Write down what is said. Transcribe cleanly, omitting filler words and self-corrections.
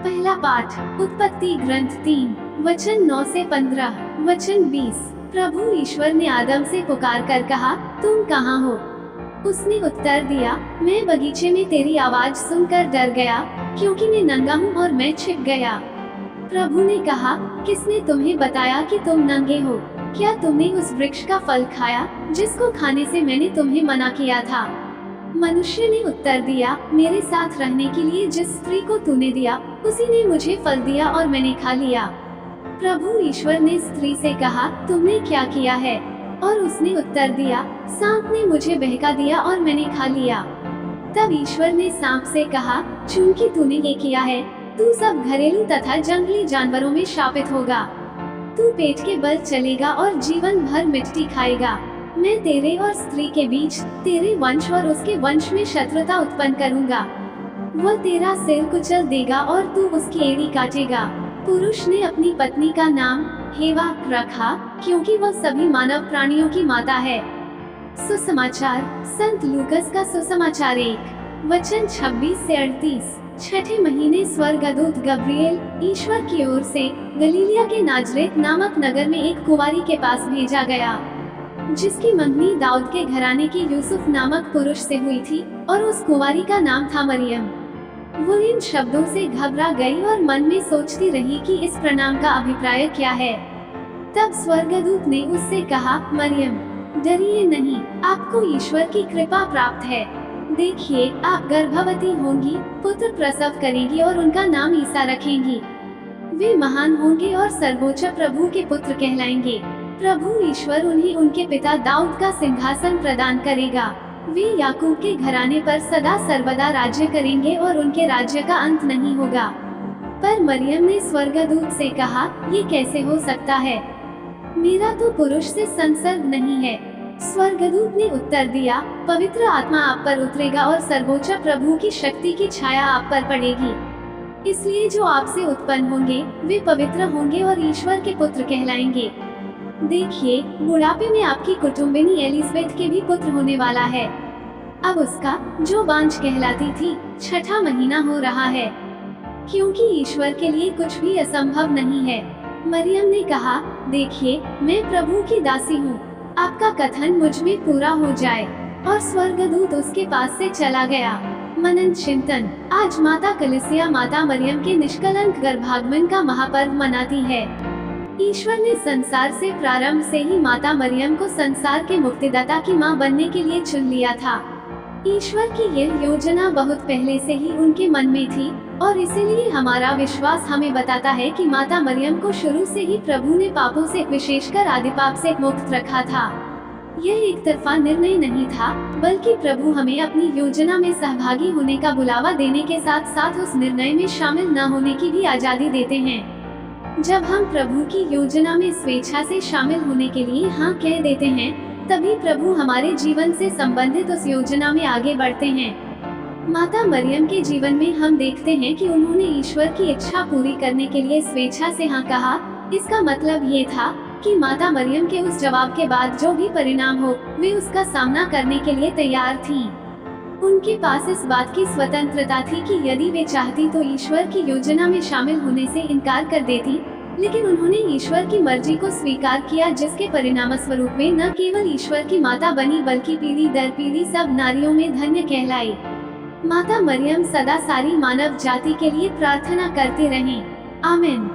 पहला पाठ उत्पत्ति ग्रंथ 3 वचन 9 से 15। वचन 20। प्रभु ईश्वर ने आदम से पुकार कर कहा, तुम कहाँ हो? उसने उत्तर दिया, मैं बगीचे में तेरी आवाज सुनकर डर गया, क्योंकि मैं नंगा हूँ और मैं छिप गया। प्रभु ने कहा, किसने तुम्हें बताया कि तुम नंगे हो? क्या तुमने उस वृक्ष का फल खाया जिसको खाने से मैंने तुम्हें मना किया था? मनुष्य ने उत्तर दिया, मेरे साथ रहने के लिए जिस स्त्री को तूने दिया, उसी ने मुझे फल दिया और मैंने खा लिया। प्रभु ईश्वर ने स्त्री से कहा, तुमने क्या किया है? और उसने उत्तर दिया, सांप ने मुझे बहका दिया और मैंने खा लिया। तब ईश्वर ने सांप से कहा, चूंकि तूने ये किया है, तू सब घरेलू तथा जंगली जानवरों में शापित होगा। तू पेट के बल चलेगा और जीवन भर मिट्टी खाएगा। मैं तेरे और स्त्री के बीच, तेरे वंश और उसके वंश में शत्रुता उत्पन्न करूंगा। वह तेरा सिर कुचल देगा और तू उसकी एड़ी काटेगा। पुरुष ने अपनी पत्नी का नाम हेवा रखा, क्योंकि वह सभी मानव प्राणियों की माता है। सुसमाचार संत लूकस का सुसमाचार 1 वचन 26 से 38। छठे महीने स्वर्गदूत गब्रिएल ईश्वर की ओर से गलीलिया के नाजरेत नामक नगर में एक कुंवारी के पास भेजा गया, जिसकी मंगनी दाऊद के घराने की यूसुफ नामक पुरुष से हुई थी, और उस कुंवारी का नाम था मरियम। वो इन शब्दों से घबरा गई और मन में सोचती रही कि इस प्रणाम का अभिप्राय क्या है। तब स्वर्गदूत ने उससे कहा, मरियम, डरिए नहीं, आपको ईश्वर की कृपा प्राप्त है। देखिए, आप गर्भवती होंगी, पुत्र प्रसव करेंगी और उनका नाम ईसा रखेंगी। वे महान होंगे और सर्वोच्च प्रभु के पुत्र कहलाएंगे। प्रभु ईश्वर उन्हें उनके पिता दाऊद का सिंहासन प्रदान करेगा। वे याकूब के घराने पर सदा सर्वदा राज्य करेंगे और उनके राज्य का अंत नहीं होगा। पर मरियम ने स्वर्गदूत से कहा, ये कैसे हो सकता है? मेरा तो पुरुष से संसर्ग नहीं है। स्वर्गदूत ने उत्तर दिया, पवित्र आत्मा आप पर उतरेगा और सर्वोच्च प्रभु की शक्ति की छाया आप पर पड़ेगी। इसलिए जो आपसे उत्पन्न होंगे वे पवित्र होंगे और ईश्वर के पुत्र कहलाएंगे। देखिए, बुढ़ापे में आपकी कुटुंबिनी एलिजबेथ के भी पुत्र होने वाला है। अब उसका, जो बांझ कहलाती थी, छठा महीना हो रहा है, क्योंकि ईश्वर के लिए कुछ भी असंभव नहीं है। मरियम ने कहा, देखिए, मैं प्रभु की दासी हूँ, आपका कथन मुझ में पूरा हो जाए। और स्वर्गदूत उसके पास से चला गया। मनन चिंतन। आज माता कलीसिया माता मरियम के निष्कलंक गर्भागमन का महापर्व मनाती है। ईश्वर ने संसार से प्रारंभ से ही माता मरियम को संसार के मुक्तिदाता की मां बनने के लिए चुन लिया था। ईश्वर की यह योजना बहुत पहले से ही उनके मन में थी, और इसीलिए हमारा विश्वास हमें बताता है कि माता मरियम को शुरू से ही प्रभु ने पापों से, विशेषकर आदि पाप से मुक्त रखा था। यह एक तरफा निर्णय नहीं था, बल्कि प्रभु हमें अपनी योजना में सहभागी होने का बुलावा देने के साथ साथ उस निर्णय में शामिल न होने की भी आजादी देते हैं। जब हम प्रभु की योजना में स्वेच्छा से शामिल होने के लिए हाँ कह देते हैं, तभी प्रभु हमारे जीवन से संबंधित उस योजना में आगे बढ़ते हैं। माता मरियम के जीवन में हम देखते हैं कि उन्होंने ईश्वर की इच्छा पूरी करने के लिए स्वेच्छा से हाँ कहा। इसका मतलब ये था कि माता मरियम के उस जवाब के बाद जो भी परिणाम हो, वे उसका सामना करने के लिए तैयार थीं। उनके पास इस बात की स्वतंत्रता थी कि यदि वे चाहती तो ईश्वर की योजना में शामिल होने से इनकार कर देती, लेकिन उन्होंने ईश्वर की मर्जी को स्वीकार किया, जिसके परिणाम स्वरूप वे न केवल ईश्वर की माता बनी, बल्कि पीढ़ी दर पीढ़ी सब नारियों में धन्य कहलाई। माता मरियम सदा सारी मानव जाति के लिए प्रार्थना करते रहें। आमीन।